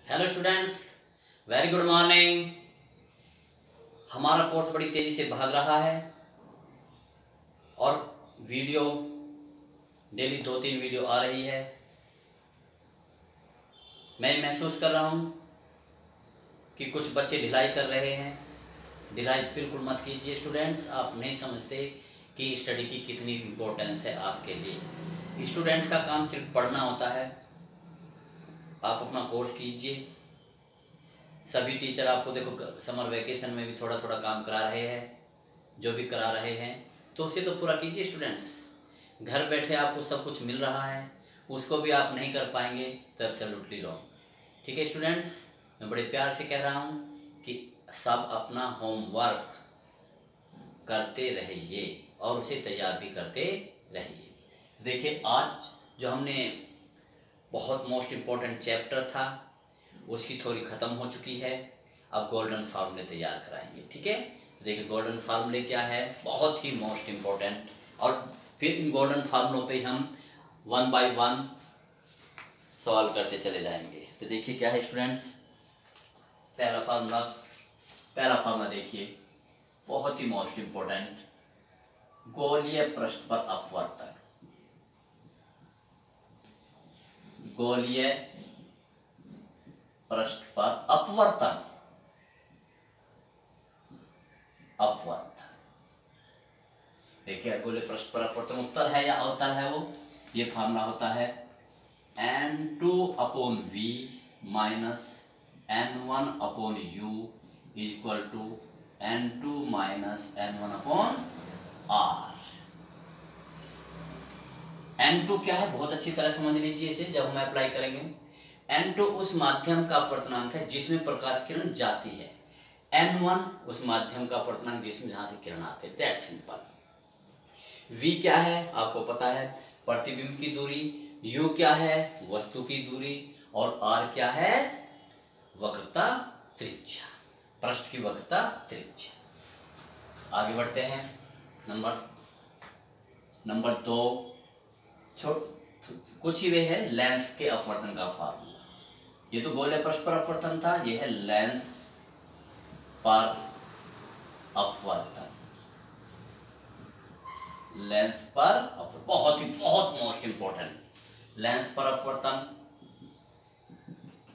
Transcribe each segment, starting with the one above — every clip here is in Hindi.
Hello students, very good morning. हमारा कोर्स बड़ी तेज़ी से भाग रहा है और वीडियो डेली 2-3 वीडियो आ रही है। मैं महसूस कर रहा हूँ कि कुछ बच्चे ढिलाई कर रहे हैं। ढिलाई बिल्कुल मत कीजिए स्टूडेंट्स। आप नहीं समझते कि स्टडी की कितनी इम्पोर्टेंस है आपके लिए। स्टूडेंट का काम सिर्फ पढ़ना होता है। आप अपना कोर्स कीजिए। सभी टीचर आपको देखो समर वेकेशन में भी थोड़ा थोड़ा काम करा रहे हैं। जो भी करा रहे हैं तो उसे तो पूरा कीजिए स्टूडेंट्स। घर बैठे आपको सब कुछ मिल रहा है, उसको भी आप नहीं कर पाएंगे तो एब्सोल्युटली रॉन्ग। ठीक है स्टूडेंट्स, मैं बड़े प्यार से कह रहा हूँ कि सब अपना होमवर्क करते रहिए और उसे तैयार भी करते रहिए। देखिए आज जो हमने बहुत मोस्ट इम्पोर्टेंट चैप्टर था उसकी थोड़ी ख़त्म हो चुकी है। अब गोल्डन फार्मूले तैयार कराएंगे। ठीक है, देखिए गोल्डन फार्मूले क्या है, बहुत ही मोस्ट इम्पोर्टेंट। और फिर इन गोल्डन फार्मूलों पे हम 1 बाय 1 सॉल्व करते चले जाएंगे। तो देखिए क्या है स्टूडेंट्स, पहला फार्मूला देखिए, बहुत ही मोस्ट इम्पोर्टेंट। गोलीय पृष्ठ पर अपवर्तन, गोलीय पृष्ठ पर अपवर्तन, देखिए गोलीय पृष्ठ पर अपवर्तन उत्तल है या अवतल है वो। ये फार्मूला होता है N2/V minus N1/U equal to N2 minus N1/R। N2 क्या है, बहुत अच्छी तरह समझ लीजिए इसे जब हम अप्लाई करेंगे। N2 उस माध्यम का अपवर्तनांक है जिसमें प्रकाश किरण जाती है। N1 उस माध्यम का अपवर्तनांक जिसमें जहां से किरण आते हैं। That's simple. V क्या है आपको पता है, प्रतिबिंब की दूरी। U क्या है, वस्तु की दूरी। और R क्या है, वक्रता त्रिज्या, पृष्ठ की वक्रता त्रिज्या। आगे बढ़ते हैं। नंबर 2 कुछ ही वे है लेंस के अपवर्तन का फार्मूला। ये तो गोलीय पृष्ठ पर अपवर्तन था, ये है लेंस पर अपवर्तन। लेंस पर बहुत मोस्ट इंपॉर्टेंट। लेंस पर अपवर्तन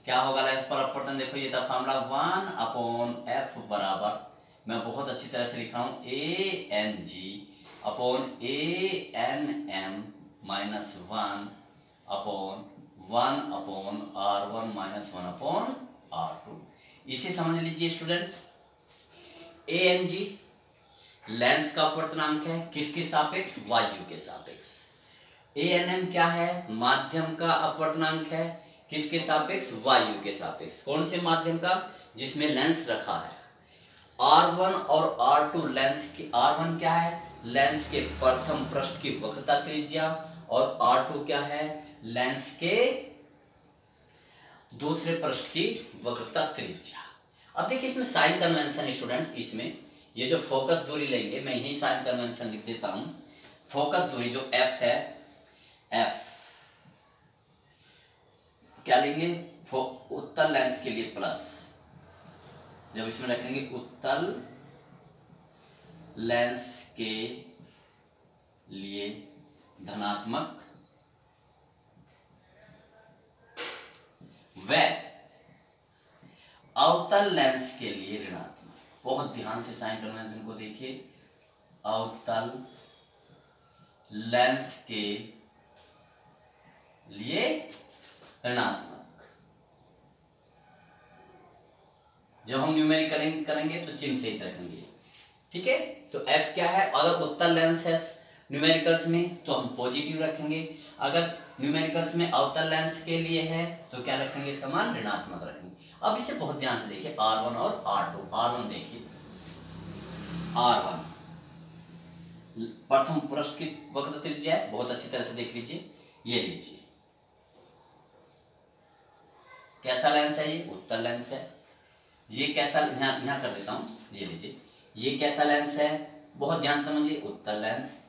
क्या होगा, लेंस पर अपवर्तन देखो ये था फार्मूला 1/f बराबर, मैं बहुत अच्छी तरह से लिख रहा हूं, ANG upon ANM minus 1/1/R1 minus 1/R2। इसे समझ लीजिए स्टूडेंट्स। ANG लेंस का अपवर्तनांक है, किसके सापेक्ष, वायु के सापेक्ष। ANM क्या है, माध्यम का अपवर्तनांक है, किसके सापेक्ष, वायु के सापेक्ष। कौन से माध्यम का, जिसमें लेंस रखा है। R1 और R2 लेंस की, R1 क्या है, लेंस के प्रथम पृष्ठ की वक्रता त्रिज्या, और R2 क्या है, लेंस के दूसरे पृष्ठ की वक्रता त्रिज्या। अब देखिए इसमें साइन कन्वेंशन स्टूडेंट्स, इसमें ये जो फोकस दूरी लेंगे, मैं यही साइन कन्वेंशन लिख देता हूं। फोकस दूरी जो F है, F क्या लेंगे, उत्तल लेंस के लिए प्लस, जब इसमें रखेंगे उत्तल लेंस के लिए धनात्मक व अवतल लेंस के लिए ऋणात्मक। बहुत ध्यान से साइन कन्वेंशन को देखिए। अवतल लेंस के लिए ऋणात्मक। जब हम न्यूमेरिकल करेंगे तो चिन्ह सहित रखेंगे। ठीक है, तो F क्या है, अगर उत्तल लेंस है न्यूमेरिकल्स में तो हम पॉजिटिव रखेंगे, अगर न्यूमेरिकल्स में अवतल लेंस के लिए है तो क्या रखेंगे, इसका मान ऋणात्मक रखेंगे। अब इसे बहुत ध्यान से देखिए, R1 और R2। R1 देखिए, R1 प्रथम पृष्ठ की वक्रता त्रिज्या है, बहुत अच्छी तरह से देख लीजिए। ये लीजिए कैसा लेंस है, ये उत्तल लेंस है। ये कैसा, यहां कर देता हूं, ये लीजिए, ये कैसा लेंस है, बहुत ध्यान समझिए, उत्तल लेंस।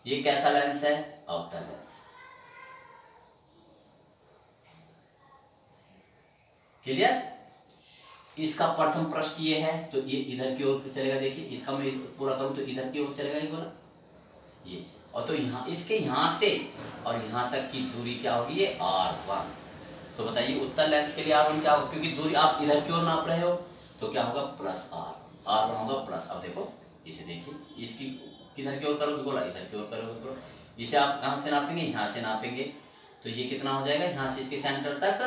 ये कैसा लेंस है, अवतल लेंस। क्लियर। इसका प्रथम पृष्ठ ये है तो ये इधर की ओर चलेगा। देखिए इसका मैं पूरा करूं तो इधर की ओर चलेगा ये गोला ये, और तो यहाँ इसके यहाँ से और यहाँ तक की दूरी क्या होगी, ये R1। तो बताइए उत्तल लेंस के लिए R1 क्या होगा, क्योंकि दूरी आप इधर की ओर नाप रहे हो तो क्या होगा प्लस R1 होगा प्लस। अब देखो इसे देखिए, इसकी किधर की ओर करोगे गोला, इधर की ओर करोगे। इसे आप कहाँ से नापेंगे, यहाँ से नापेंगे तो ये कितना हो जाएगा, यहाँ से इसके सेंटर तक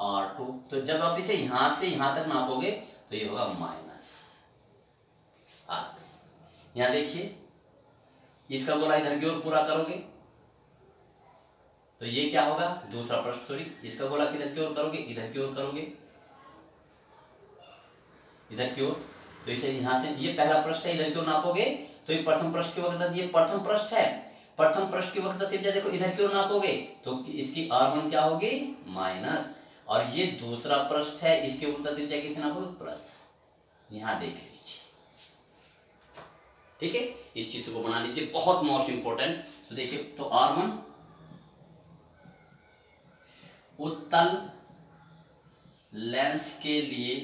R2। तो जब आप इसे यहाँ से यहाँ तक नापोगे तो ये होगा माइनस R। यहाँ देखिए इसका गोला इधर की ओर पूरा करोगे तो ये क्या होगा, दूसरा पृष्ठ सॉरी, इसका गोला किधर की ओर करोगे, इधर की ओर करोगे, इधर की ओर। तो इसे यहाँ से ये पहला पृष्ठ है, इधर की ओर नापोगे तो ये प्रथम पृष्ठ की वक्रता, ये प्रथम पृष्ठ है, प्रथम पृष्ठ की वक्रता त्रिज्या देखो इधर की ओर नापोगे तो इसकी R1 क्या होगी माइनस, और ये दूसरा पृष्ठ है, इसकी वक्रता त्रिज्या किसे नापोगे प्लस। यहाँ देख लीजिए, ठीक है। इस चित्र को बना लीजिए, बहुत मोस्ट इंपोर्टेंट। तो देखिए तो R1 उत्तल लेंस के लिए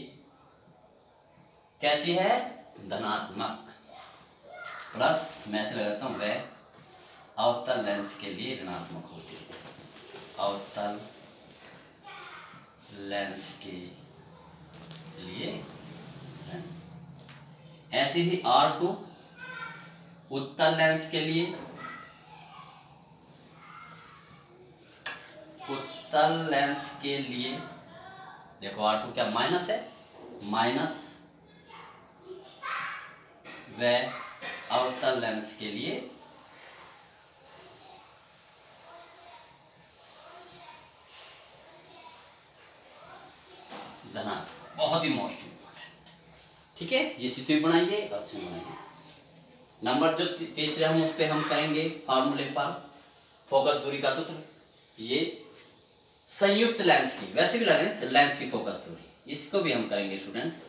कैसी है, धनात्मक, प्लस मैं से लगाता हूं वह अवतल लेंस के लिए ऋणात्मक होती है। अवतल लेंस के लिए ऐसे ही R2 उत्तल लेंस के लिए, उत्तल लेंस के लिए देखो R2 क्या माइनस है, माइनस व अवतल लेंस के लिए धनात्मक। बहुत ही मोस्ट इंपोर्टेंट, ठीक है। ये चित्र भी बनाइए और से बनाइए। नंबर जो तीसरे हम उस पर हम करेंगे फॉर्मूले पर, फोकस दूरी का सूत्र। ये संयुक्त लेंस की, वैसे भी लगे लेंस की फोकस दूरी, इसको भी हम करेंगे स्टूडेंट्स।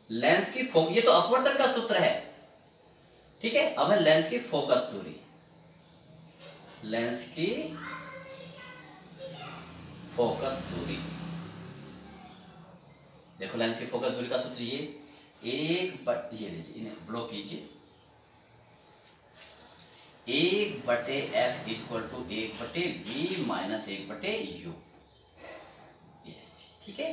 लेंस की ये तो अपवर्तन का सूत्र है, ठीक है। अब है लेंस की फोकस दूरी, लेंस की फोकस दूरी। देखो लेंस की फोकस दूरी का सूत्र ये ये लीजिए, इन्हें ब्लॉक कीजिए, 1/f equal to 1/v minus 1/u, ठीक है।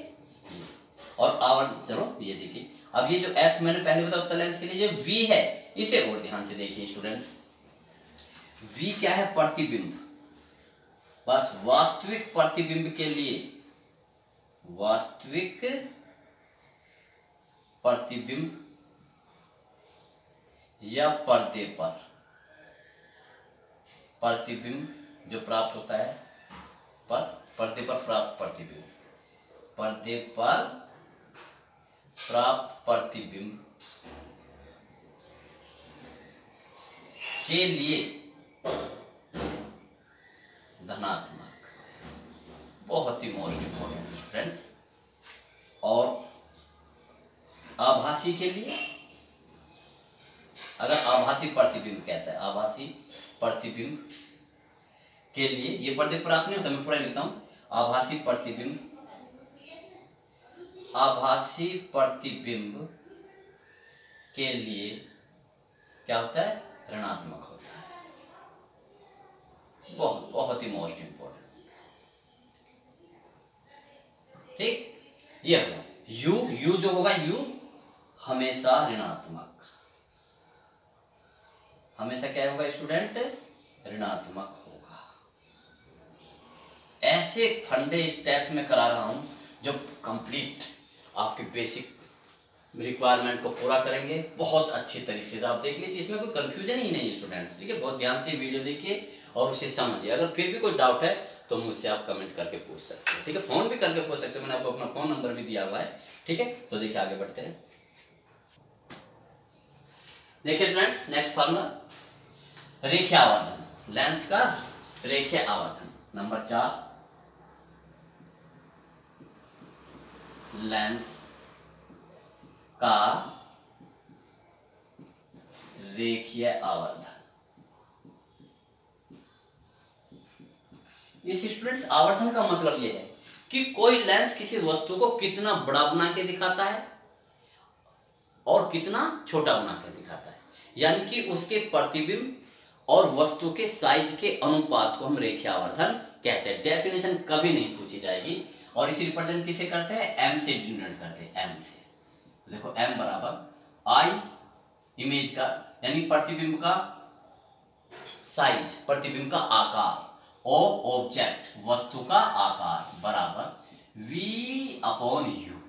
और आवर्त चलो ये देखिए, अब ये जो f मैंने पहले बताया उत्तल लेंस के लिए जो v है, इसे और ध्यान से देखिए स्टूडेंट्स। v क्या है, प्रतिबिंब। बस वास्तविक प्रतिबिंब के लिए, वास्तविक प्रतिबिंब या पर्दे पर प्रतिबिंब जो प्राप्त होता है, पर पर्दे पर प्राप्त प्रतिबिंब, पर्दे पर प्राप्त प्रतिबिंब के लिए धनात्मक। बहुत ही मोस्ट इंपोर्टेंट फ्रेंड्स। और आभासी के लिए, अगर आभासी प्रतिबिंब कहता है, आभासी प्रतिबिंब के लिए, ये पर्दे पर प्राप्त नहीं होता, मैं पूरा लिखता हूं, आभासी प्रतिबिंब, आभासी प्रतिबिंब के लिए क्या होता है, ऋणात्मक होता है। बहुत ही मोस्ट इंपोर्टेंट, ठीक। ये होगा यू जो होगा, यू हमेशा ऋणात्मक, हमेशा क्या होगा स्टूडेंट, ऋणात्मक होगा। ऐसे फंडे स्टेप्स में करा रहा हूं जो कंप्लीट आपके बेसिक रिक्वायरमेंट को पूरा करेंगे बहुत अच्छे तरीके से। आप देख लीजिए, इसमें कोई कंफ्यूजन ही नहीं है स्टूडेंट्स, ठीक है। बहुत ध्यान से वीडियो देखिए और उसे समझिए। अगर फिर भी कोई डाउट है तो मुझसे आप कमेंट करके पूछ सकते हैं, ठीक है। फोन भी करके पूछ सकते हैं, मैंने आपको अपना फोन नंबर भी दिया हुआ है, ठीक है। तो देखिए आगे बढ़ते हैं। देखिए फ्रेंड्स, नेक्स्ट फॉर्मूला रेखीय आवर्धन, लेंस का रेखीय आवर्धन। नंबर 4, लेंस का रेखीय आवर्धन। इस स्टूडेंट्स आवर्धन का मतलब यह है कि कोई लेंस किसी वस्तु को कितना बड़ा बना के दिखाता है और कितना छोटा बना के दिखाता है, यानी कि उसके प्रतिबिंब और वस्तु के साइज के अनुपात को हम रेखीयावर्धन कहते हैं। डेफिनेशन कभी नहीं पूछी जाएगी। और इसी रिप्रेजेंट किसे करते हैं, एम से डिनोट करते हैं, एम से। देखो एम बराबर आई इमेज का यानी प्रतिबिंब का साइज, प्रतिबिंब का आकार, ओ ऑब्जेक्ट वस्तु का आकार बराबर वी अपॉन यू।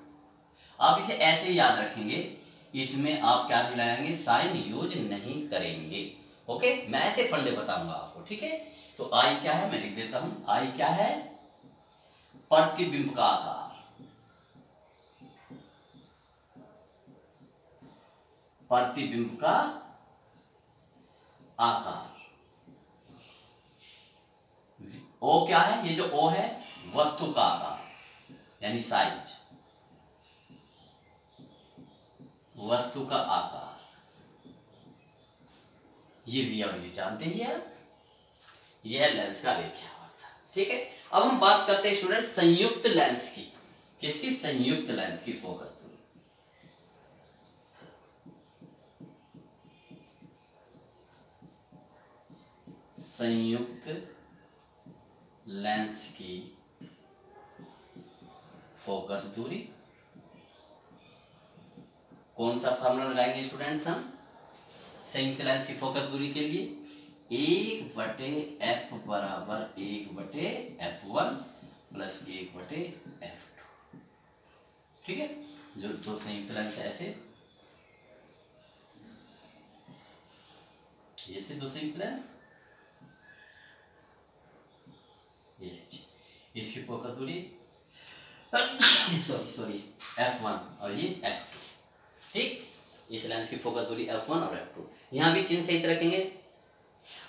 आप इसे ऐसे ही याद रखेंगे, इसमें आप क्या नहीं लगाएंगे, साइन यूज नहीं करेंगे। ओके, मैं ऐसे फंडे बताऊंगा आपको, ठीक है। तो आई क्या है, मैं लिख देता हूं, आई क्या है, प्रतिबिंब का आकार, प्रतिबिंब का आकार। ओ क्या है, ये जो ओ है वस्तु का आकार यानी साइज, वस्तु का आकार। ये वी और यू जानते ही है, यह लेंस का रेखीयावर्धन, ठीक है। अब हम बात करते हैं स्टूडेंट संयुक्त लेंस की। किसकी, संयुक्त लेंस की फोकस दूरी। संयुक्त लेंस की फोकस दूरी। कौन सा फॉर्मूला लगाएंगे स्टूडेंट्स हम संयुक्त लेंस की फोकस दूरी के लिए, 1/f बराबर 1/f1 प्लस 1/f2, ठीक है। जो दो संयुक्त लेंस ऐसे, ये थे दो संयुक्त लेंस, ये लीजिए, इसकी फोकस दूरी सॉरी f1 और ये f2, ठीक। इस लेंस की फोकस दूरी f1 और f2। यहां भी चिन्ह सही रखेंगे।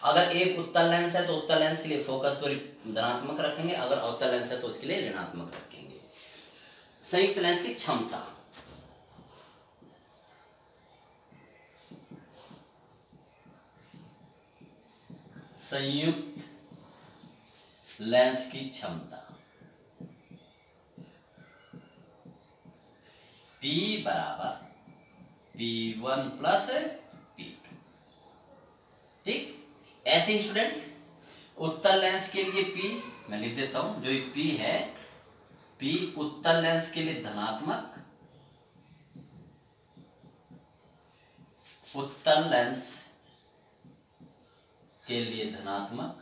अगर एक उत्तल लेंस है तो उत्तल लेंस के लिए फोकस दूरी धनात्मक रखेंगे, अगर अवतल लेंस है तो उसके लिए ऋणात्मक रखेंगे। संयुक्त लेंस की क्षमता, संयुक्त लेंस की क्षमता P बराबर P1 प्लस P2, ठीक। ऐसे ही स्टूडेंट्स उत्तल लेंस के लिए P मैं लिख देता हूं, जो P है, P उत्तल लेंस के लिए धनात्मक, उत्तल लेंस के लिए धनात्मक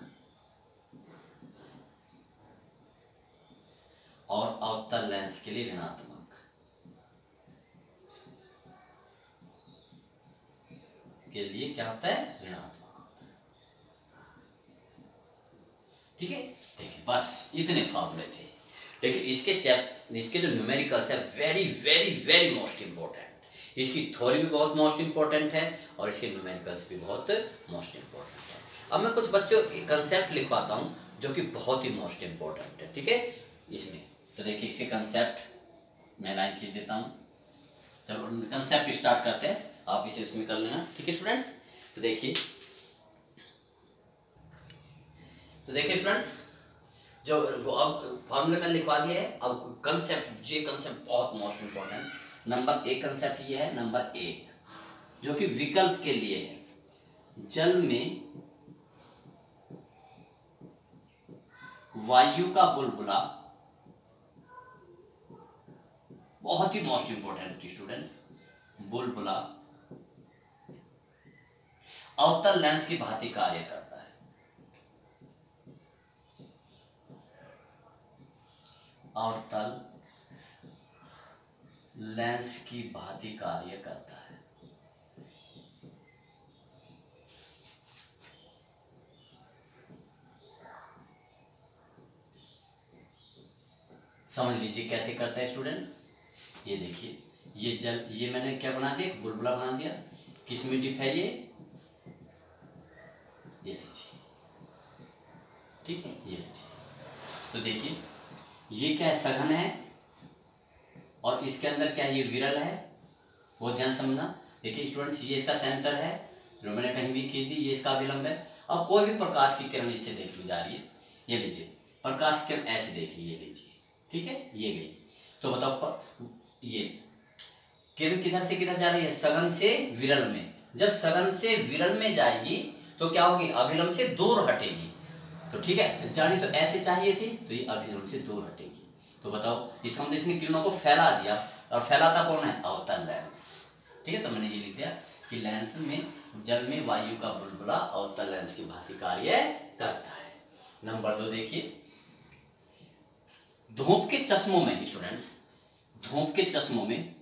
और अवतल लेंस के लिए ऋणात्मक, के लिए क्या होता है, ऋणात्मक, ठीक है। देखिए बस इतने फॉर्मूले थे, लेकिन इसके जो न्यूमेरिकल्स है very very very most important. इसकी थ्योरी भी बहुत मोस्ट इंपॉर्टेंट है और इसके न्यूमेरिकल्स भी बहुत मोस्ट इंपॉर्टेंट है। अब मैं कुछ बच्चों की कंसेप्ट लिखवाता हूँ जो कि बहुत ही मोस्ट इंपॉर्टेंट है, ठीक है। इसमें तो देखिए इससे कंसेप्ट मैं लाइन खींच देता हूँ। चलो कंसेप्ट स्टार्ट करते हैं, आप इसे उसमें कर लेना, ठीक है स्टूडेंट्स। तो देखिए फ्रेंड्स, जो अब फॉर्मूले में लिखवा दिया है, अब कंसेप्ट, ये कंसेप्ट बहुत मोस्ट इंपॉर्टेंट। नंबर एक कंसेप्ट ये है, नंबर एक जो कि विकल्प के लिए है, जल में वायु का बुलबुला, बहुत ही मोस्ट इंपॉर्टेंट स्टूडेंट्स, बुलबुला अवतल लेंस की भांति कार्य करता है, अवतल लेंस की भांति कार्य करता है। समझ लीजिए कैसे करता है स्टूडेंट्स। ये देखिए, ये जल, ये मैंने क्या बना दिया, बुलबुला बना दिया। किसमें डिप है ये लीजिए, ठीक है, ये लीजिए। तो देखिए ये क्या है, सघन है, और इसके अंदर क्या है, ये विरल है, वो ध्यान समझना। देखिए स्टूडेंट्स, ये इसका सेंटर है, जो मैंने कहीं भी खींच दी, ये इसका अभिलंब है। अब कोई भी प्रकाश की किरण इससे देखी जा रही है, ये लीजिए, प्रकाश की किरण ऐसे देखिए, ये लीजिए, ठीक है, ये गई। तो बताओ ये किरण किधर से किधर जा रही है, सघन से विरल में। जब सघन से विरल में जाएगी तो क्या होगी, अभिलंब से दूर हटेगी। तो ठीक है, जानी तो ऐसे चाहिए थी, तो ये अभिलंब से दूर हटेगी। तो बताओ, इसका मतलब इसने किरणों को फैला दिया, और फैलाता कौन है, अवतल लेंस। ठीक है, तो मैंने ये लिख दिया कि लेंस में, जल में वायु का बुलबुला अवतल लेंस की भांति कार्य करता है। नंबर 2 देखिए, धूप के चश्मों में स्टूडेंट्स, धूप के चश्मों में,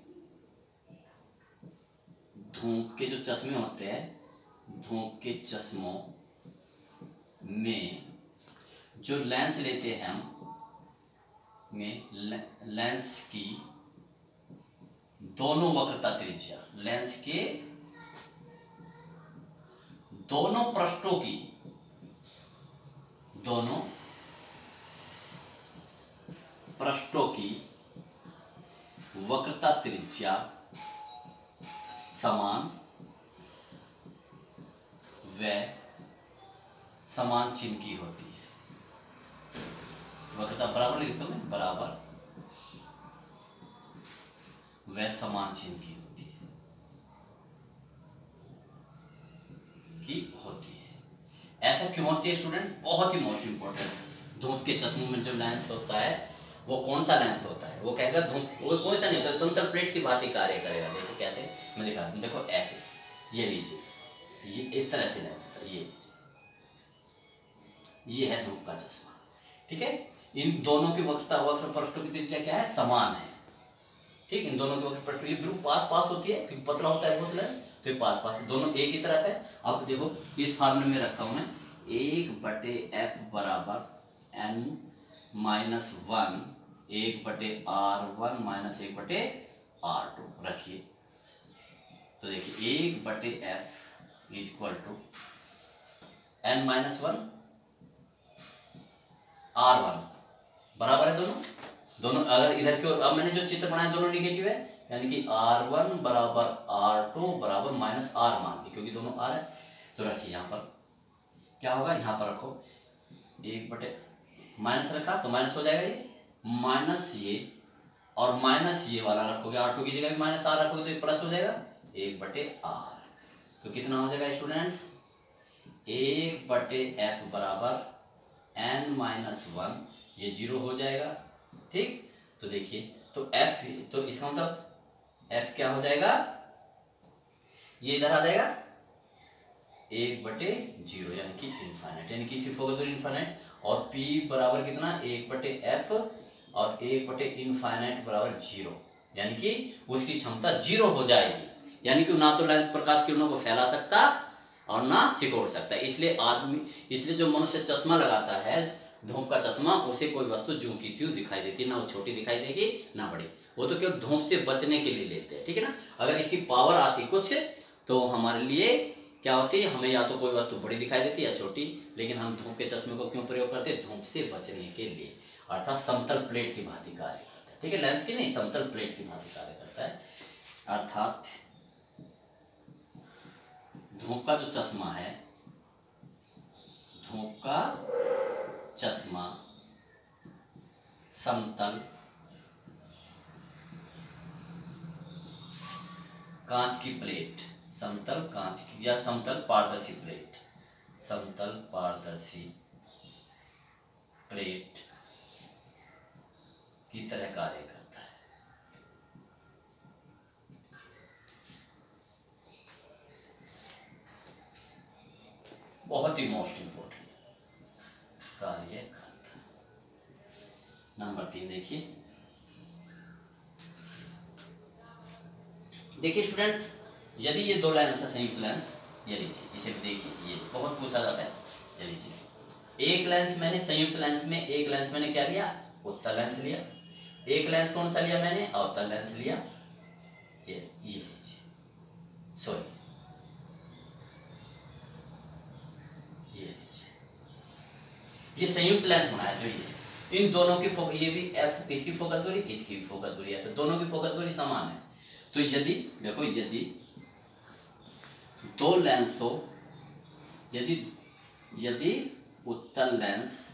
धूप के जो चश्मे होते हैं, धूप के चश्मों में जो लेंस लेते हैं हम, में लेंस की दोनों वक्रता त्रिज्या, लेंस के दोनों पृष्ठों की, दोनों पृष्ठों की वक्रता त्रिज्या समान व समान चिन्ह की होती है। वक्रता बराबर लिखता हूं मैं, बराबर व समान चिन्ह की होती है, ऐसा क्यों होती है स्टूडेंट, बहुत ही मोस्ट इंपॉर्टेंट। धूप के चश्मों में जो लेंस होता है वो कौन सा लेंस होता है, वो कहेगा धूप, वो कौन सा नहीं होता, समतल प्लेट की भांति कार्य करेगा। देखो कैसे, मैं दिखाता हूं, देखो ऐसे, ये लीजिए, ये इस तरह से लेंस होता है, ये है धूप का चश्मा। ठीक है, इन दोनों की वक्र पृष्ठों की त्रिज्या क्या है, समान है। ठीक, इन दोनों की वक्र पृष्ठों की बिल्कुल पास पास होती है, क्योंकि पतला होता है बहुत लेंस, तो ये पास पास है, दोनों एक ही तरफ है। अब देखो इस फार्मूले में रखा हूं मैं, 1/f बराबर n minus 1 1/r1 minus 1/r2 रखिए। तो देखिए 1/f is equal to n minus 1 r1 बराबर है दोनों। अगर इधर की ओर, अब मैंने जो चित्र बनाया दोनों निगेटिव है, यानी कि r1 बराबर r2 बराबर माइनस r मान ली, क्योंकि दोनों r है। तो रखिए यहाँ पर क्या होगा, यहाँ पर रखो 1 माइनस रखा तो माइनस हो जाएगा, ये माइनस ये और माइनस ये वाला रखोगे, r2 की जगह भी माइनस r रखोगे तो ये प्लस हो जाएगा 1/r। तो कितना हो जाएगा स्टूडेंट्स, 1/f बराबर n माइनस 1, ये 0 हो जाएगा। ठीक, तो देखिए, तो f, तो इसका मतलब f क्या हो जाएगा, ये इधर आ जाएगा 1/0, यानी कि इनफाइनाइट, यानी कि इसी फोकस दूरी इनफाइनाइट। और p बराबर कितना, 1/f और 1/इनफाइनाइट बराबर 0, यानी कि उसकी क्षमता 0 हो जाएगी, यानी कि ना तो लेंस प्रकाश किरणों को फैला सकता और ना सिकोड़ सकता। इसलिए जो मनुष्य चश्मा लगाता है, धूप का चश्मा, उसे कोई वस्तु ज्यों की त्यों दिखाई देती है, ना वो छोटी दिखाई देगी ना बड़ी, वो तो केवल धूप से बचने के लिए लेते हैं। ठीक है ना, अगर इसकी पावर आती कुछ तो हमारे लिए क्या होती है, हमें या तो कोई वस्तु बड़ी दिखाई देती है या छोटी, लेकिन हम धूप के चश्मे को क्यों प्रयोग करते हैं, धूप से बचने के लिए, अर्थात समतल प्लेट की भांति कार्य करता है। ठीक है, लेंस की नहीं, समतल प्लेट की भांति कार्य करता है। अर्थात धूप का जो चश्मा है, धूप का चश्मा समतल कांच की प्लेट, समतल कांच की या समतल पारदर्शी प्लेट, समतल पारदर्शी प्लेट की तरह कार्य करता है। बहुत ही मोस्ट इंपोर्टेंट कार्य करता है। नंबर 3 देखिए, देखिए स्टूडेंट्स, यदि ये दो लेंस है संयुक्त लेंस, ये लीजिए, इसे भी देखिए, ये बहुत पूछा जाता है। ये लीजिए, एक लेंस मैंने संयुक्त लेंस में, एक लेंस मैंने क्या लिया, उत्तल लेंस लिया, एक लेंस कौन सा लिया मैंने, अवतल लेंस लिया। ये लीजिए, सॉरी ये लीजिए, ये संयुक्त लेंस बनाया जो ये, इन दोनों की ये भी f, इसकी फोकस दूरी, इसकी भी फोकस दूरी है, तो दोनों की फोकस दूरी समान है। तो यदि देखो, यदि दो लेंस हो, यदि उत्तल लेंस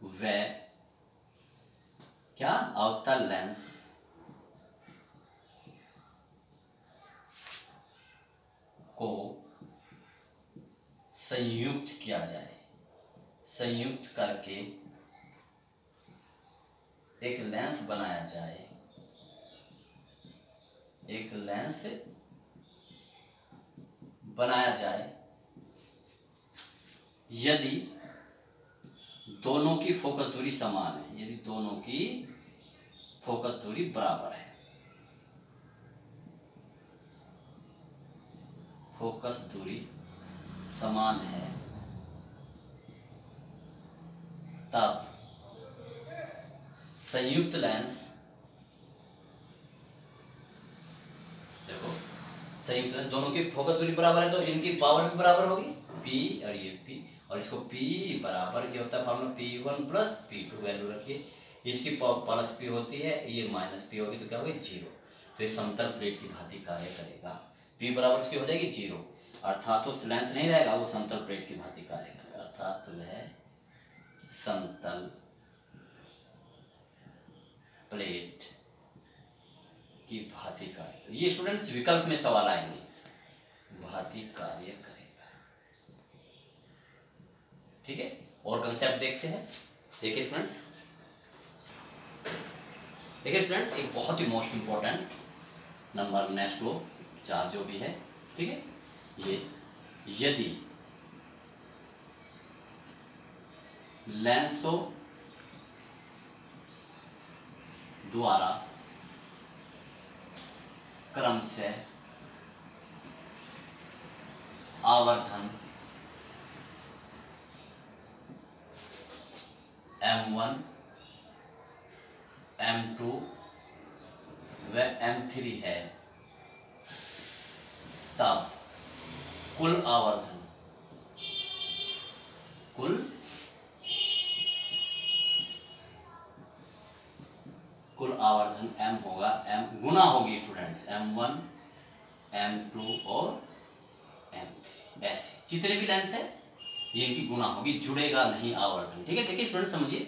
वह क्या अवतल लेंस को संयुक्त किया जाए, संयुक्त करके एक लेंस बनाया जाए, एक लेंस बनाया जाए यदि दोनों की फोकस दूरी समान है, यदि दोनों की फोकस दूरी बराबर है, फोकस दूरी समान है, तब संयुक्त लेंस, देखो संयुक्त लेंस दोनों की फोकस दूरी बराबर है तो इनकी पावर भी बराबर होगी, P और ये P, और इसको P बराबर ये होता है formula P1 plus P2 value रखिए, इसकी प्लस P होती है, ये माइनस P होगी तो क्या होगी 0। तो ये समतल प्लेट की भांति कार्य करेगा, P बराबर इसकी हो जाएगी 0, अर्थात तो लेंस नहीं रहेगा, वो समतल प्लेट की भांति कार्य करेगा, अर्थात वह समतल प्लेट की भांति कार्य, ये स्टूडेंट्स विकल्प में सवाल आएंगे, भांति कार्य करेगा। ठीक है, और कंसेप्ट देखते हैं। देखिए फ्रेंड्स, देखिए फ्रेंड्स, एक बहुत ही मोस्ट इंपॉर्टेंट नंबर नेक्स्ट लो 4 जो भी है, ठीक है, ये यदि लेंसों द्वारा क्रम से आवर्धन M1, M2 व M3 है, तब कुल आवर्धन M होगा, M गुना होगी स्टूडेंट्स M1, M2 और M3, ऐसे जितने भी लेंस है ये इनकी गुना होगी, जुड़ेगा नहीं आवर्धन। ठीक है, देखिए स्टूडेंट्स समझिए,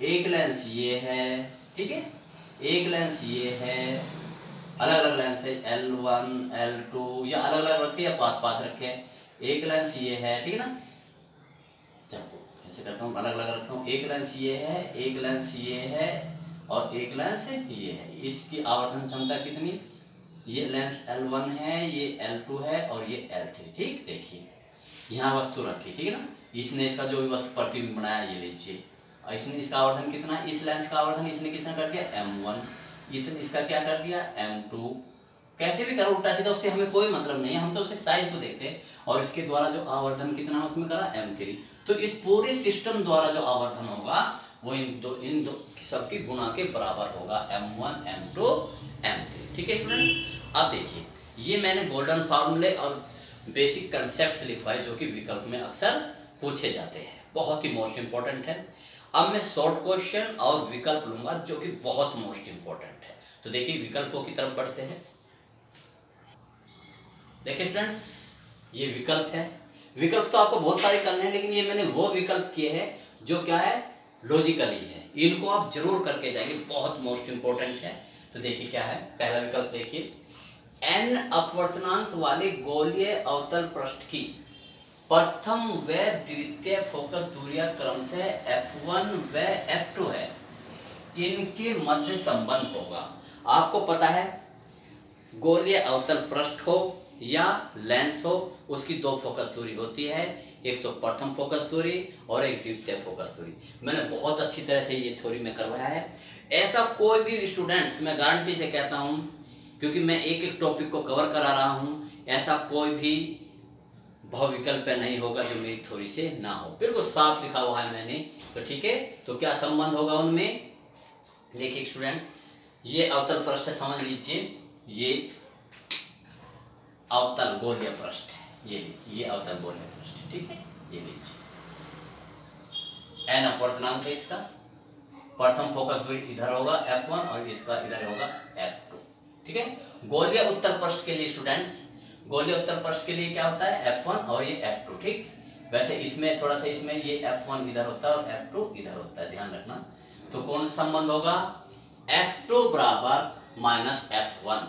एक लेंस ये है, ठीक है, एक लेंस ये है, अलग अलग लेंस है L1, L2 या अलग अलग रखे या पास पास रखे, एक लेंस ये है, ठीक है ना, चलो ऐसे करता हूँ, अलग अलग रखता हूँ, एक लेंस ये है, एक लेंस ये है और एक लेंस ये है, इसकी आवर्धन क्षमता कितनी, ये लेंस L1 है, ये L2 है और ये L3। ठीक, देखिए यहाँ वस्तु रखी, ठीक है ना, इसने इसका जो भी वस्तु प्रतिबिंब बनाया ये लीजिए, और इसने इसका आवर्धन कितना, इस लेंस का आवर्धन इसने कितना कर दिया M1, इतने इसका क्या कर दिया M2, कैसे भी करो उल्टा सीधा उससे हमें कोई मतलब नहीं है, हम तो उसके साइज को देखते हैं, और इसके द्वारा जो आवर्धन कितना उसमें करा M3, तो इस पूरे सिस्टम द्वारा जो आवर्धन होगा वो इन दो सबकी गुणा के बराबर होगा, M1, M2, M3। ठीक है स्टूडेंट, अब देखिए ये मैंने गोल्डन फॉर्मूले और बेसिक कंसेप्ट्स लिखवाए जो कि विकल्प में अक्सर पूछे जाते हैं, बहुत ही मोस्ट इंपॉर्टेंट है। अब मैं शॉर्ट क्वेश्चन और विकल्प लूंगा जो कि बहुत मोस्ट इंपॉर्टेंट है। तो देखिए विकल्पों की तरफ बढ़ते हैं। देखिए फ्रेंड्स, ये विकल्प है, विकल्प तो आपको बहुत सारे करने हैं, लेकिन ये मैंने वो विकल्प किए हैं जो क्या है, लॉजिकली है, इनको आप जरूर करके जाएंगे, बहुत मोस्ट इंपॉर्टेंट है। तो देखिए क्या है, पहला विकल्प देखिए, n अपवर्तनांक वाले गोलीय अवतल पृष्ठ की प्रथम व द्वितीय फोकस दूरियां क्रम से F1 व F2 है, इनके मध्य संबंध होगा। आपको पता है गोलीय अवतल पृष्ठ हो या लेंस हो, उसकी दो फोकस दूरी होती है, एक तो प्रथम फोकस दूरी और एक द्वितीय फोकस दूरी। मैंने बहुत अच्छी तरह से ये थ्योरी में करवाया है, ऐसा कोई भी स्टूडेंट्स, मैं गारंटी से कहता हूँ क्योंकि मैं एक एक टॉपिक को कवर करा रहा हूँ, ऐसा कोई भी बहुविकल्प नहीं होगा जो मेरी थ्योरी से ना हो, बिल्कुल साफ लिखा हुआ है मैंने। तो ठीक है, तो क्या संबंध होगा उनमें, देखिए स्टूडेंट्स, ये अवतल पृष्ठ है, समझ लीजिए ये अवतल गोलीय पृष्ठ है, ये अवतल गोलीय पृष्ठ, ठीक है, ये लीजिए n अपवर्तनांक है, इसका प्रथम फोकस दूरी इधर होगा F1 और इसका इधर होगा F2। ठीक है, गोलीय उत्तल पृष्ठ के लिए स्टूडेंट्स, गोलीय उत्तल पृष्ठ के लिए क्या होता है F1 और ये F2। ठीक, वैसे इसमें थोड़ा सा इसमें ये F1 इधर होता है और F2 इधर होता है, ध्यान रखना। तो कौन सा संबंध होगा, F2 बराबर माइनस F1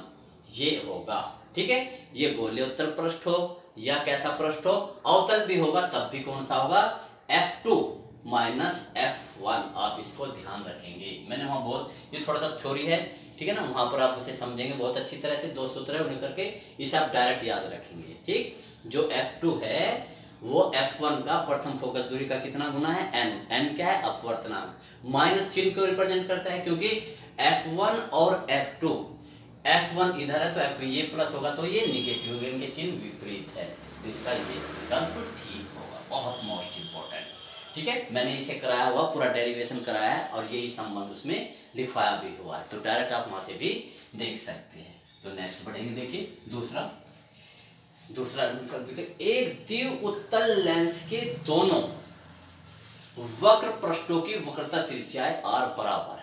ये होगा। ठीक है, ये गोलीय उत्तल पृष्ठ हो या कैसा पृष्ठ हो, अवतल भी होगा तब भी कौन सा होगा, F2 माइनस F1। आप इसको ध्यान रखेंगे, मैंने वहां बहुत, ये थोड़ा सा थ्योरी है, ठीक है ना, वहां पर आप इसे समझेंगे बहुत अच्छी तरह से। 2 सूत्र है, उन्हें करके इसे आप डायरेक्ट याद रखेंगे। ठीक, जो F2 है वो F1 का प्रथम फोकस दूरी का कितना गुना है, n। n क्या है, अपवर्तनांक। माइनस चिन्ह को रिप्रेजेंट करता है क्योंकि F1 और F2, F1 इधर है तो F2 ये प्लस होगा तो ये निगेटिव होगा, इनके चिन्ह विपरीत है, तो इसका ये विकल्प ठीक होगा। बहुत मोस्ट इंपॉर्टेंट। ठीक है, मैंने इसे कराया हुआ, पूरा डेरिवेशन कराया है और यही संबंध उसमें लिखवाया भी हुआ है, तो डायरेक्ट आप वहां से भी देख सकते हैं। तो नेक्स्ट बढ़ेंगे, देखिए दूसरा विकल्प, एक द्वि उत्तल लेंस के दोनों वक्र पृष्ठों की वक्रता त्रिज्याएं r बराबर है।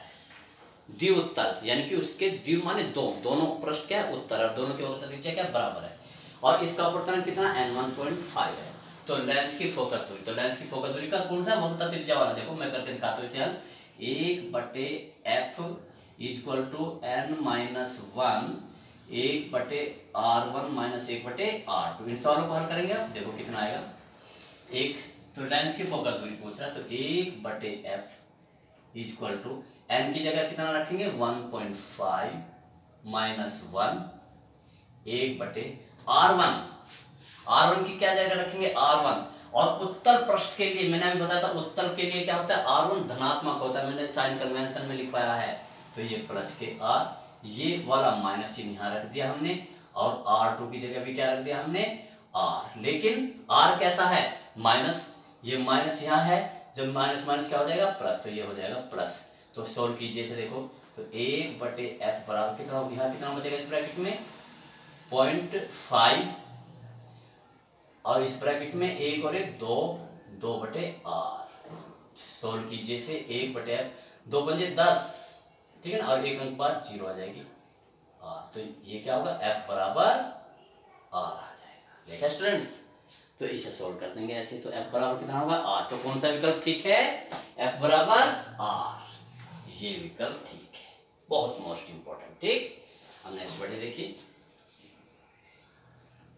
द्वि उत्तल यानी कि उसके द्वि माने दोनों पृष्ठ क्या है, उत्तल, और दोनों की वक्रता त्रिज्या क्या बराबर है, और इसका अपवर्तनांक कितना n1.5 है। तो लेंस की फोकस दूरी, तो लेंस की फोकस दूरी का कौन सा वक्रता त्रिज्या वाला, देखो मैं करके दिखाता हूँ इसे। 1/f equal to n-1 1/r1 minus 1/r2। इन सवालों को हल करेंगे आप, देखो कितना आएगा। एक तो लेंस की फोकस दूरी पूछ रहा है, तो 1/f इक्वल टू n की जगह कितना रखेंगे 1.5 माइनस 1 1/r1। R1 की क्या जगह रखेंगे R1। और उत्तल पृष्ठ के लिए मैंने अभी बताया था, उत्तल के लिए क्या होता है, R1 धनात्मक होता है, मैंने साइन कन्वेंशन में लिखवाया है। तो ये प्लस के R, ये वाला माइनस चिन्ह यहाँ रख दिया हमने, और R2 की जगह भी क्या रख दिया हमने R। लेकिन R कैसा है, माइनस, ये माइनस यहाँ है, जब माइनस माइनस क्या हो जाएगा प्लस, तो ये हो जाएगा प्लस। तो सोल्व कीजिए इसे, देखो तो 1/f बराबर कितना, यहाँ कितना बचेगा इस ब्रैकेट में 0.5, और इस ब्रैकेट में 1 और 1 2, 2/r। सोल्व कीजिए इसे, 1/f 2 पंजे 10, ठीक है ना, और 1 अंक बाद 0 आ जाएगी r। तो ये क्या होगा, f बराबर r आ जाएगा। देखा स्टूडेंट्स, तो इसे सोल्व कर देंगे ऐसे, तो f बराबर कितना होगा r। तो कौन सा विकल्प ठीक है, f बराबर r, ये विकल्प ठीक है, बहुत मोस्ट इंपॉर्टेंट। ठीक, अब नेक्स्ट बढ़े, देखिए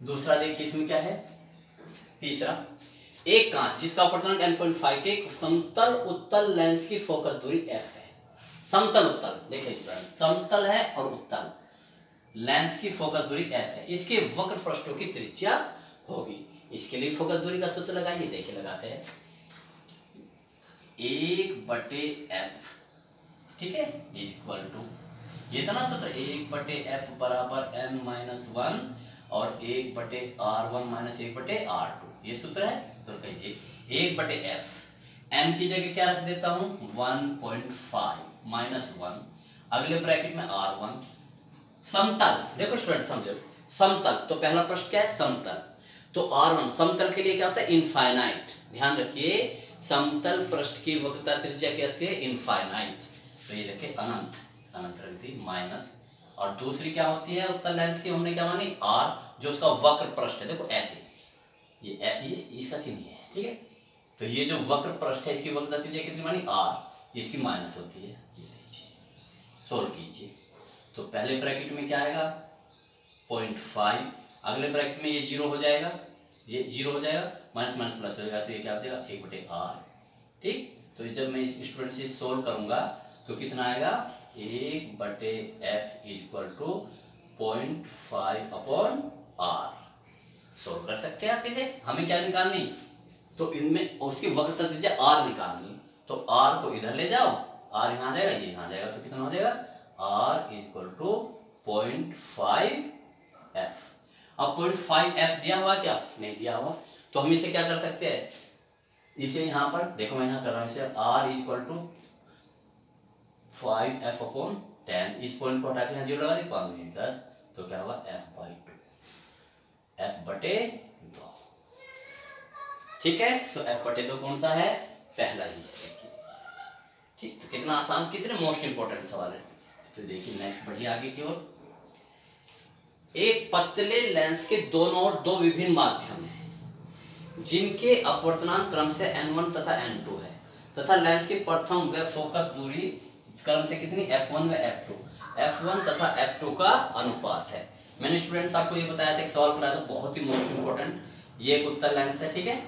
दूसरा, देखिए इसमें क्या है, तीसरा, एक कांच जिसका अपवर्तनांक n.5 के समतल उत्तल लेंस की फोकस दूरी f है। समतल उत्तल, देखिए समतल है और उत्तल, लेंस की फोकस दूरी f है, इसके वक्र पृष्ठों की त्रिज्या होगी। इसके लिए फोकस दूरी का सूत्र लगाइए, देखिए लगाते हैं 1/f, ठीक है, इक्वल टू ये था ना सूत्र, 1/f बराबर n-1 और 1/r1 माइनस 1/r2, ये सूत्र है। तो कहिए 1/f, n की जगह क्या रख देता हूं 1.5 माइनस 1, अगले ब्रैकेट में r1। समतल, देखो स्टूडेंट समझो, समतल तो पहला प्रश्न क्या है, समतल, तो r1 समतल के लिए क्या होता है, इनफाइनाइट। ध्यान रखिए, समतल पृष्ठ की वक्रता त्रिज्या क्या होती है, इनफाइनाइट, तो ये लिखे अनंत, अनंत रख दी माइनस, और दूसरी क्या होती है उत्तल लेंस की, हमने क्या मानी r, जो उसका वक्र पृष्ठ है, देखो ऐसे, ये इसका चिन्ह है, ठीक है। तो ये जो वक्र पृष्ठ है इसकी वक्रता त्रिज्या कितनी मानी r, इसकी माइनस होती है, ये लीजिए सोल्व कीजिए। तो पहले ब्रैकेट में क्या आएगा 0.5, अगले ब्रैकेट में ये 0 हो जाएगा, ये 0 हो जाएगा, माइनस माइनस प्लस हो जाएगा, तो ये क्या हो जाएगा 1/r। ठीक, तो जब मैं स्टूडेंट से सोल्व करूंगा तो कितना आएगा 1/f equal to 0.5/r। Solve कर सकते हैं आप इसे, हमें क्या निकालनी, तो इनमें उसकी वक्रता त्रिज्या r निकालनी, तो r को इधर ले जाओ, r यहाँ आ जाएगा, ये यहाँ आ जाएगा, तो कितना हो जाएगा r इक्वल टू 0.5f। अब 0.5f दिया हुआ क्या, नहीं दिया हुआ, तो हम इसे क्या कर सकते हैं, इसे यहाँ पर देखो मैं यहाँ कर रहा हूँ इसे, r इक्वल टू 5f/10, इस पॉइंट को हटा के यहाँ 0 लगा दी, 5 10, तो क्या होगा f/2, f/2। ठीक है, तो f/2 कौन सा है, पहला ही है। ठीक, तो कितना आसान, कितने मोस्ट इंपोर्टेंट सवाल है। तो देखिए नेक्स्ट बढ़िए आगे की ओर, एक पतले लेंस के दोनों ओर 2 विभिन्न माध्यम है, जिनके अपवर्तनांक क्रम से n1 तथा n2 है तथा लेंस की प्रथम व फोकस दूरी क्रम से कितनी f1 व f2, f1 तथा f2 का अनुपात है। मैंने स्टूडेंट्स आपको ये बताया था, एक सवाल कराया था बहुत ही मोस्ट इंपोर्टेंट। ये एक उत्तल लेंस है, ठीक है,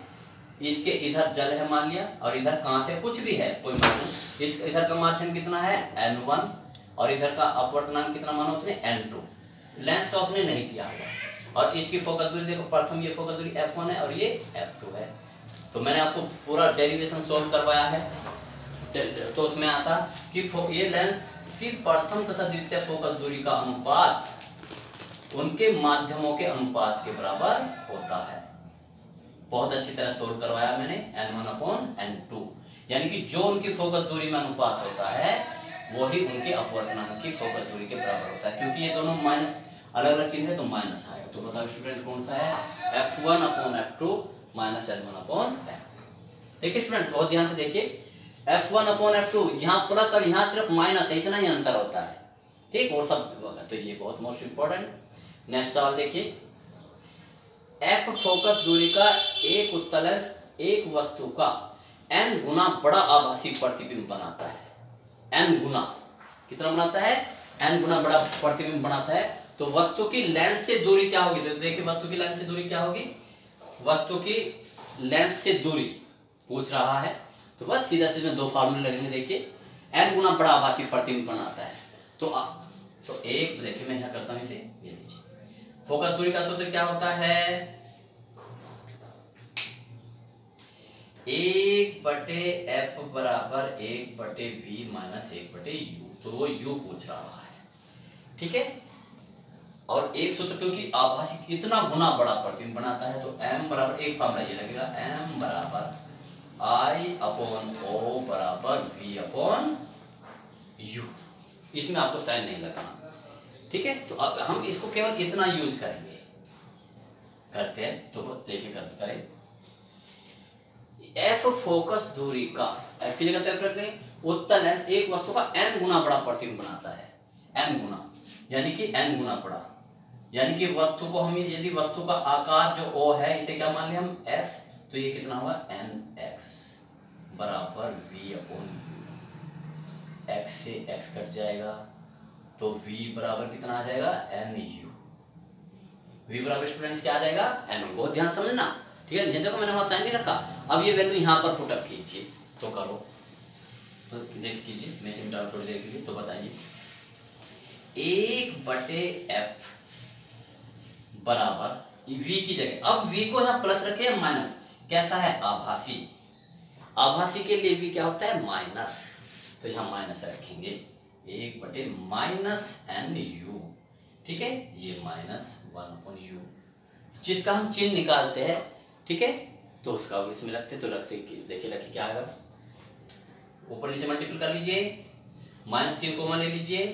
इसके इधर जल है मान लिया और इधर कांच है, कुछ भी है कोई मालूम। इस इधर का माध्यम कितना है n1 और इधर का अपवर्तनांक कितना माना उसने n2। लेंस का उसने नहीं दिया हुआ और इसकी फोकस दूरी देखो, प्रथम ये फोकस दूरी f1 है और ये f2 है। तो मैंने आपको पूरा डेरिवेशन सॉल्व करवाया है, तो उसमें आता कि ये लेंस की प्रथम तथा द्वितीय फोकस दूरी का अनुपात उनके माध्यमों के अनुपात के बराबर होता है। बहुत अच्छी तरह सोल्व करवाया मैंने, n1/n2, यानी कि जो उनकी फोकस दूरी में अनुपात होता है वही उनके अपवर्तनांक की फोकस दूरी के बराबर होता है। क्योंकि ये दोनों माइनस अलग अलग चिन्ह है तो माइनस आएगा। तो बताओ स्टूडेंट कौन सा है, f1/f2 माइनस n1/f। देखिए स्टूडेंट बहुत ध्यान से देखिए, f1/f2 यहाँ प्लस और यहाँ सिर्फ माइनस है, इतना ही अंतर होता है, ठीक, और सब। तो ये बहुत मोस्ट इंपॉर्टेंट। नेक्स्ट सवाल देखिए, f फोकस दूरी का एक उत्तल लेंस एक वस्तु का n गुना बड़ा आभासी प्रतिबिंब बनाता है। n गुना कितना बनाता है, n गुना बड़ा प्रतिबिंब बनाता है। तो वस्तु की लेंस से दूरी क्या होगी, तो देखिए वस्तु की लेंस से दूरी क्या होगी, वस्तु की लेंस से दूरी पूछ रहा है, तो बस सीधा सीधा दो फार्मूले लगेंगे। देखिए n गुना बड़ा आभासी प्रतिबिंब बनाता है, तो एक देखिए मैं यहाँ करता हूँ इसे, ये लीजिए, फोकस दूरी का सूत्र क्या होता है, 1/f बराबर 1/v माइनस 1/u। तो वो u पूछ रहा है, ठीक है। और एक सूत्र क्योंकि आभासी कितना गुना बड़ा प्रतिबिंब बनाता है, तो m बराबर, एक फार्मूला ये लगेगा, m बराबर I/O बराबर v/u। इसमें आपको साइन नहीं लगाना, ठीक है। तो अब हम इसको केवल इतना यूज करेंगे, करते हैं तो देखिए करें। f फोकस दूरी का, f की जगह तो f रख दें, उत्तल लेंस एक वस्तु का n गुना बड़ा प्रतिबिंब बनाता है, n गुना, यानी कि n गुना बड़ा, यानी कि वस्तु को हम, यदि वस्तु का आकार जो O है इसे क्या मान लिया हम x, तो ये कितना हुआ nx बराबर v/u। x से x कट जाएगा तो v बराबर कितना आ जाएगा nu। v बराबर स्टूडेंट्स क्या आ जाएगा nu। बहुत ध्यान समझना, ठीक है। देखो मैंने वहां साइन नहीं रखा, अब ये वैल्यू यहाँ पर पुटअप कीजिए तो करो, तो देख कीजिए, मैं इसे मिटा थोड़ी देर के लिए, तो बताइए 1/f बराबर v की जगह, अब v को यहाँ प्लस रखे या माइनस, कैसा है आभासी, आभासी के लिए v क्या होता है माइनस, तो यहाँ माइनस रखेंगे 1/-nu, ठीक है, ये -1/u, जिसका हम चिन्ह निकालते हैं, ठीक है। तो उसका इसमें रखते, तो रखते देखिए लगे क्या आएगा, ऊपर नीचे मल्टीपल कर लीजिए, माइनस चिन्ह कॉमन ले लीजिए,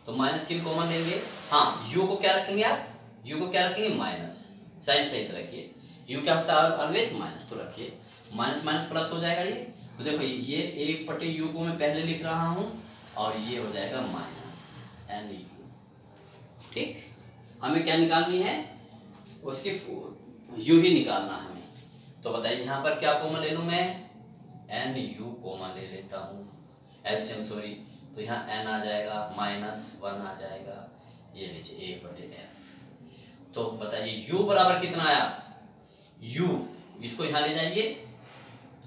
तो माइनस चिन्ह कॉमन लेंगे, हाँ u को क्या रखेंगे आप, u को क्या रखेंगे माइनस, साइन सही तरह रखिए, u क्या होता है ऑलवेज माइनस, तो रखिए माइनस माइनस प्लस हो जाएगा ये, तो देखो ये 1/u को मैं पहले लिख रहा हूँ और ये हो जाएगा -nu, ठीक। हमें क्या निकालनी है, उसकी u ही निकालना है हमें। तो बताइए यहाँ पर क्या कॉमन ले लूँ मैं, nu कॉमन ले लेता हूँ, एलसीएम सॉरी, तो यहाँ n आ जाएगा -1 आ जाएगा, ये लीजिए 1/f। तो बताइए u बराबर कितना आया, u इसको यहाँ ले जाइए,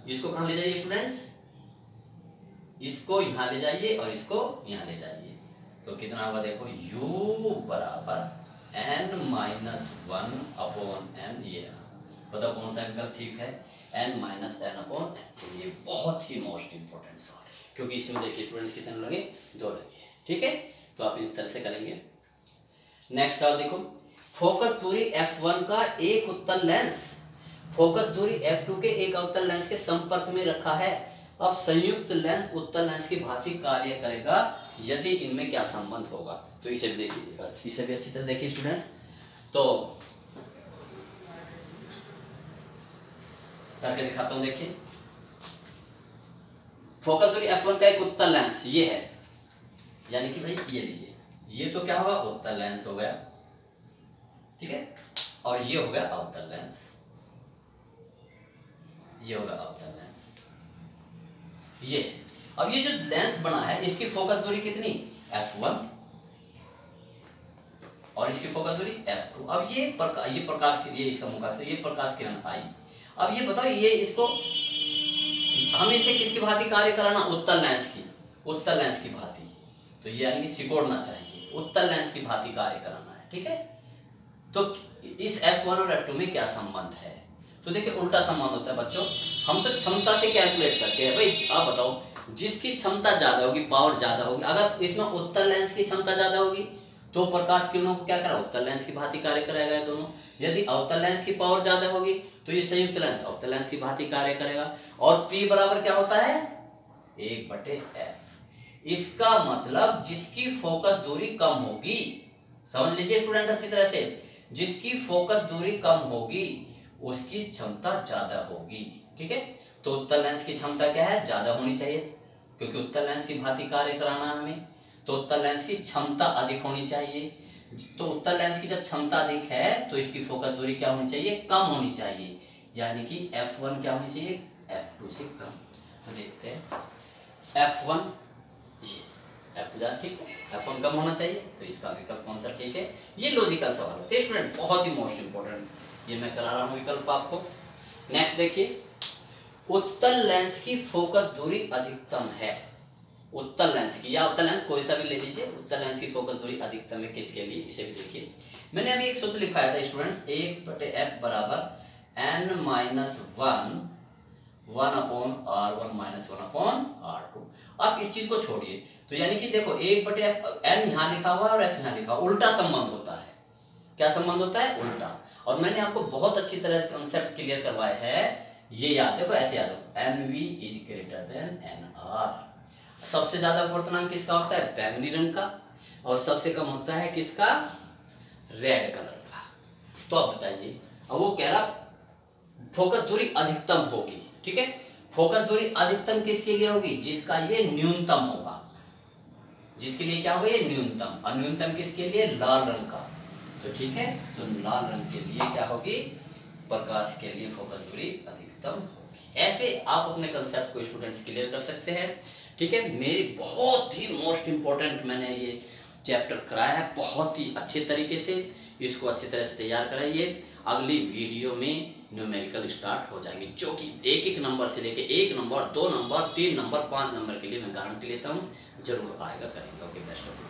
इसको कहाँ ले जाइए स्टूडेंट्स, इसको यहाँ ले जाइए और इसको यहाँ ले जाइए, तो कितना होगा देखो u बराबर n-1/n, ये बताओ कौन सा विकल्प ठीक है, n-n/n। तो ये बहुत ही मोस्ट इंपोर्टेंट सवाल है, क्योंकि इसमें देखिए स्टूडेंट्स कितने लगे, 2 लगे, ठीक है। तो आप इस तरह से करेंगे। नेक्स्ट सवाल देखो, फोकस दूरी f1 का एक उत्तल लेंस फोकस दूरी f2 के एक अवतल लेंस के संपर्क में रखा है, अब संयुक्त लेंस उत्तल लेंस की भांति कार्य करेगा यदि इनमें क्या संबंध होगा। तो इसे भी देखिए, इसे भी अच्छी तरह देखिए स्टूडेंट्स, तो करके दिखाता हूं। देखिए फोकस दूरी f1 का एक उत्तल लेंस ये है, यानी कि भाई ये लीजिए, ये तो क्या होगा उत्तल लेंस हो गया, ठीक है, और ये हो गया अवतल लेंस, ये होगा अवतल लेंस। ये अब ये जो लेंस बना है इसकी फोकस दूरी कितनी, f1 और इसकी फोकस दूरी f2। अब ये प्रकाश के लिए इसका मुकाबला ये प्रकाश किरण आई। अब ये बताओ ये इसको हमें इसे किसकी भांति कार्य कराना, उत्तल लेंस की भांति। तो ये यानी कि सिकोड़ना चाहिए, उत्तल लेंस की भांति कार्य कराना है, ठीक है। तो इस f1 और f2 में क्या संबंध है, तो देखिए उल्टा संबंध होता है बच्चों। हम तो क्षमता से कैलकुलेट करते हैं, भाई आप बताओ जिसकी क्षमता ज्यादा होगी, पावर ज्यादा होगी, अगर इसमें उत्तल लेंस की क्षमता ज्यादा होगी तो प्रकाश किरणों को क्या करा, उत्तल लेंस की भांति कार्य कराएगा ये दोनों। यदि अवतल लेंस की पावर ज्यादा होगी तो ये संयुक्त लेंस अवतल लेंस की भांति कार्य करेगा। और P बराबर क्या होता है, 1/f। इसका मतलब जिसकी फोकस दूरी कम होगी, समझ लीजिए स्टूडेंट अच्छी तरह से, जिसकी फोकस दूरी कम होगी उसकी क्षमता ज्यादा होगी, ठीक है। तो उत्तल लेंस की क्षमता क्या है, ज्यादा होनी चाहिए, क्योंकि उत्तल लेंस की भांति कार्य कराना है हमें, तो उत्तल लेंस की क्षमता अधिक होनी चाहिए। तो उत्तल लेंस की जब क्षमता अधिक है तो इसकी फोकस दूरी क्या होनी चाहिए, कम होनी चाहिए, यानी कि f1 क्या होनी चाहिए, f2 से कम। तो देखते हैं f1 f2 ठीक है, f1 कम होना चाहिए, तो इसका विकल्प कौन सा ठीक है। ये लॉजिकल सवाल है स्टूडेंट, बहुत ही मोस्ट इंपोर्टेंट, ये मैं करा रहा हूं विकल्प आपको। नेक्स्ट देखिए, उत्तल लेंस की फोकस दूरी अधिकतम है, उत्तल लेंस की या अवतल लेंस कोई सा भी ले लीजिए, उत्तल लेंस की फोकस दूरी अधिकतम है किसके लिए, इसे भी देखिए। मैंने अभी एक सूत्र लिखाया था स्टूडेंट्स, 1/f बराबर n-1 1/r1 - 1/r2। आप इस चीज को छोड़िए, तो यानी कि देखो 1/f, n यहाँ लिखा हुआ है और f यहाँ लिखा हुआ, उल्टा संबंध होता है। क्या संबंध होता है, उल्टा। और मैंने आपको बहुत अच्छी तरह से कंसेप्ट क्लियर करवाया है, ये याद देखो, ऐसे याद रखो, NV > NR। सबसे ज्यादा अपवर्तनांक किसका होता है, बैंगनी रंग का, और सबसे कम होता है किसका, रेड कलर का। तो अब बताइए, अब वो कह रहा फोकस दूरी अधिकतम होगी, ठीक है। फोकस दूरी अधिकतम किसके लिए होगी, जिसका ये न्यूनतम होगा, जिसके लिए क्या होगा, ये न्यूनतम। और न्यूनतम किसके लिए, लाल रंग का। तो ठीक है, तो लाल रंग के लिए क्या होगी, प्रकाश के लिए फोकस दूरी अधिकतम होगी। ऐसे आप अपने कंसेप्ट को स्टूडेंट्स क्लियर कर सकते हैं, ठीक है। मेरी बहुत ही मोस्ट इंपॉर्टेंट मैंने ये चैप्टर कराया है बहुत ही अच्छे तरीके से, इसको अच्छी तरह से तैयार कराइए। अगली वीडियो में न्यूमेरिकल स्टार्ट हो जाएंगे, जो कि एक एक नंबर से लेके 1 नंबर 2 नंबर 3 नंबर 5 नंबर के लिए मैं गारंटी लेता हूँ जरूर आएगा, करेंगे। Okay, best of luck.